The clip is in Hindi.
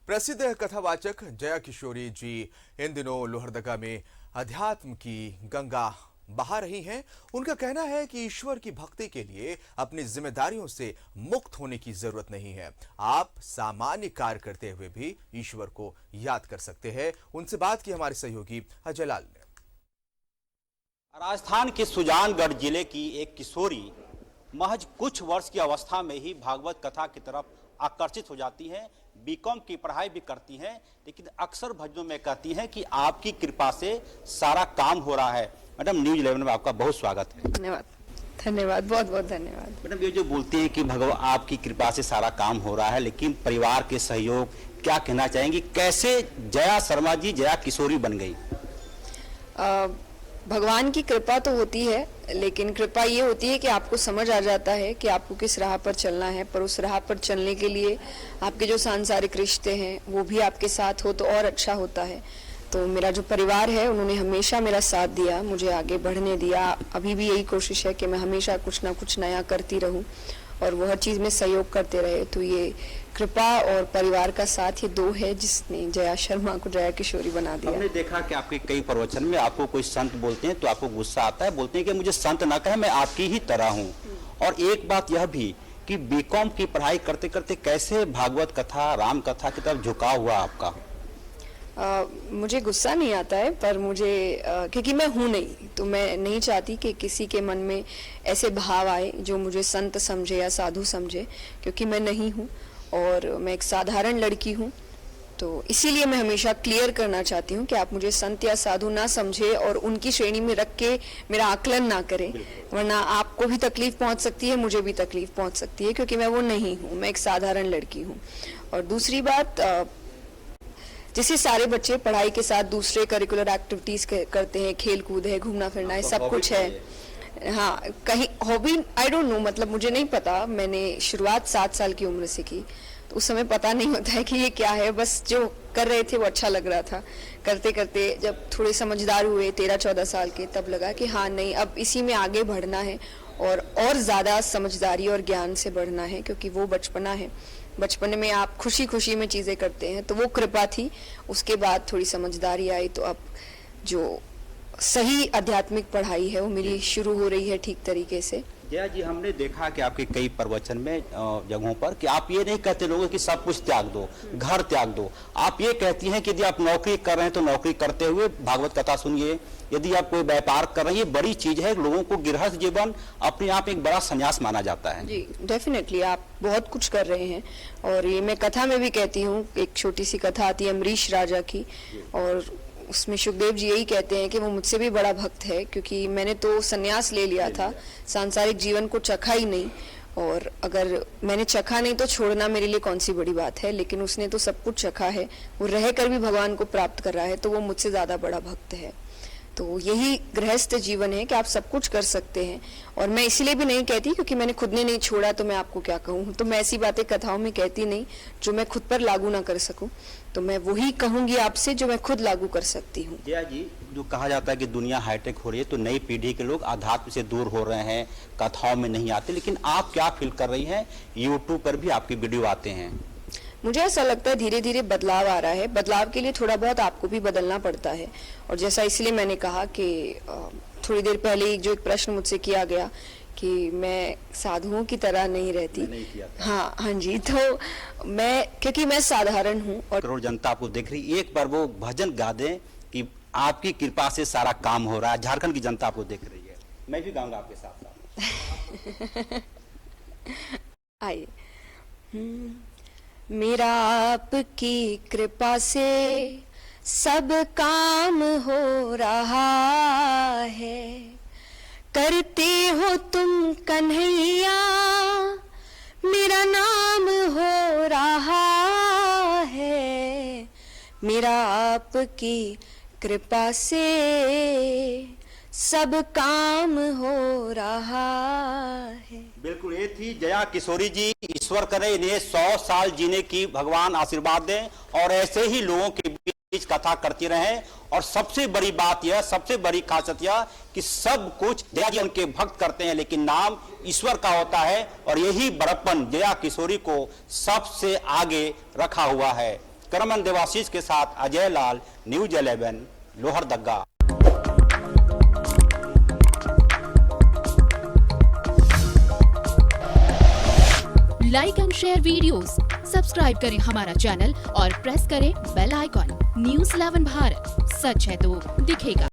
प्रसिद्ध कथावाचक जया किशोरी जी इन दिनों लोहरदगा में अध्यात्म की गंगा बहा रही हैं। उनका कहना है कि ईश्वर की भक्ति के लिए अपनी जिम्मेदारियों से मुक्त होने की जरूरत नहीं है। आप सामान्य कार्य करते हुए भी ईश्वर को याद कर सकते हैं। उनसे बात की हमारे सहयोगी अजय लाल ने। राजस्थान के सुजानगढ़ जिले की एक किशोरी महज कुछ वर्ष की अवस्था में ही भागवत कथा की तरफ आकर्षित हो जाती है। बीकॉम की पढ़ाई भी करती हैं, लेकिन अक्सर भजनों में कहती हैं कि आपकी कृपा से सारा काम हो रहा है। मैडम, न्यूज 11 में आपका बहुत स्वागत है। धन्यवाद, धन्यवाद, बहुत बहुत धन्यवाद। मैडम, ये जो बोलती हैं कि भगवान आपकी कृपा से सारा काम हो रहा है, लेकिन परिवार के सहयोग, क्या कहना चाहेंगी, कैसे जया शर्मा जी जया किशोरी बन गई? भगवान की कृपा तो होती है, लेकिन कृपा ये होती है कि आपको समझ आ जाता है कि आपको किस राह पर चलना है। पर उस राह पर चलने के लिए आपके जो सांसारिक रिश्ते हैं वो भी आपके साथ हो तो और अच्छा होता है। तो मेरा जो परिवार है उन्होंने हमेशा मेरा साथ दिया, मुझे आगे बढ़ने दिया। अभी भी यही कोशिश है कि मैं हमेशा कुछ ना कुछ नया करती रहूं और वो हर चीज़ में सहयोग करते रहे। तो ये कृपा और परिवार का साथ, ये दो है जिसने जया शर्मा को जया किशोरी बना दिया। हमने देखा कि आपके कई प्रवचन में आपको कोई संत बोलते हैं तो आपको गुस्सा आता है, बोलते हैं कि मुझे संत ना कहे, मैं आपकी ही तरह हूँ। और एक बात यह भी कि बीकॉम की पढ़ाई करते करते कैसे भागवत कथा, राम कथा की तरफ झुकाव हुआ आपका? मुझे गुस्सा नहीं आता है, पर मुझे क्योंकि मैं हूँ नहीं, तो मैं नहीं चाहती कि किसी के मन में ऐसे भाव आए जो मुझे संत समझे या साधु समझे, क्योंकि मैं नहीं हूँ और मैं एक साधारण लड़की हूँ। तो इसीलिए मैं हमेशा क्लियर करना चाहती हूँ कि आप मुझे संत या साधु ना समझे और उनकी श्रेणी में रख के मेरा आकलन ना करें, वरना आपको भी तकलीफ पहुँच सकती है, मुझे भी तकलीफ पहुँच सकती है, क्योंकि मैं वो नहीं हूँ, मैं एक साधारण लड़की हूँ। और दूसरी बात, जैसे सारे बच्चे पढ़ाई के साथ दूसरे करिकुलर एक्टिविटीज करते हैं, खेल कूद है, घूमना फिरना है, सब कुछ है। हाँ, कहीं हॉबी आई डोंट नो, मतलब मुझे नहीं पता। मैंने शुरुआत 7 साल की उम्र से की, तो उस समय पता नहीं होता है कि ये क्या है, बस जो कर रहे थे वो अच्छा लग रहा था। करते करते जब थोड़े समझदार हुए 13-14 साल के, तब लगा कि हाँ नहीं, अब इसी में आगे बढ़ना है और ज़्यादा समझदारी और ज्ञान से बढ़ना है, क्योंकि वो बचपना है। बचपन में आप खुशी खुशी में चीज़ें करते हैं, तो वो कृपा थी। उसके बाद थोड़ी समझदारी आई, तो अब जो सही आध्यात्मिक पढ़ाई है वो मेरी शुरू हो रही है ठीक तरीके से। जया जी, हमने देखा कि आपके कई प्रवचन में जगहों पर कि आप ये नहीं कहते लोगों कि सब कुछ त्याग दो, घर त्याग दो। आप ये कहती हैं कि यदि आप नौकरी कर रहे हैं तो नौकरी करते हुए भागवत कथा सुनिए। यदि आप कोई व्यापार कर रहे हैं, ये बड़ी चीज है। लोगों को गृहस्थ जीवन अपने आप एक बड़ा संन्यास माना जाता है। जी, डेफिनेटली आप बहुत कुछ कर रहे हैं, और ये मैं कथा में भी कहती हूँ। एक छोटी सी कथा आती है अम्बरीश राजा की, और उसमें सुखदेव जी यही कहते हैं कि वो मुझसे भी बड़ा भक्त है, क्योंकि मैंने तो सन्यास ले लिया था, सांसारिक जीवन को चखा ही नहीं। और अगर मैंने चखा नहीं तो छोड़ना मेरे लिए कौन सी बड़ी बात है, लेकिन उसने तो सब कुछ चखा है, वो रह कर भी भगवान को प्राप्त कर रहा है, तो वो मुझसे ज्यादा बड़ा भक्त है। तो यही गृहस्थ जीवन है कि आप सब कुछ कर सकते हैं। और मैं इसलिए भी नहीं कहती क्योंकि मैंने खुद ने नहीं छोड़ा, तो मैं आपको क्या कहूँ। तो मैं ऐसी बातें कथाओं में कहती नहीं जो मैं खुद पर लागू ना कर सकूं, तो मैं वही कहूंगी आपसे जो मैं खुद लागू कर सकती हूँ। जया जी, जो कहा जाता है कि दुनिया हाईटेक हो रही है, तो नई पीढ़ी के लोग आध्यात्म से दूर हो रहे हैं, कथाओं में नहीं आते, लेकिन आप क्या फील कर रही हैं? यूट्यूब पर भी आपके वीडियो आते हैं। मुझे ऐसा लगता है धीरे धीरे बदलाव आ रहा है। बदलाव के लिए थोड़ा बहुत आपको भी बदलना पड़ता है। और जैसा इसलिए मैंने कहा कि थोड़ी देर पहले जो एक प्रश्न मुझसे किया गया कि मैं साधुओं की तरह नहीं रहती। हाँ जी, तो मैं, क्योंकि मैं साधारण हूँ और करोड़ जनता आपको देख रही, एक बार वो भजन गा दें कि आपकी कृपा से सारा काम हो रहा है। झारखंड की जनता आपको देख रही है, मैं भी गाऊंगा आपके साथ साथ। आइए। मेरा आपकी कृपा से सब काम हो रहा है, करते हो तुम कन्हैया, मेरा नाम हो रहा है। मेरा आपकी कृपा से सब काम हो रहा है। बिल्कुल, ये थी जया किशोरी जी। ईश्वर करे इन्हें 100 साल जीने की भगवान आशीर्वाद दें और ऐसे ही लोगों के बीच कथा करती रहें। और सबसे बड़ी बात यह, सबसे बड़ी खासियत यह कि सब कुछ जया जी उनके भक्त करते हैं, लेकिन नाम ईश्वर का होता है। और यही बड़प्पन जया किशोरी को सबसे आगे रखा हुआ है। करमन देवाशीष के साथ Ajay Lal, news 11, Lohardaga. Like and share videos, subscribe करें हमारा चैनल और प्रेस करें बेल आइकॉन। न्यूज़ 11 भारत, सच है तो दिखेगा।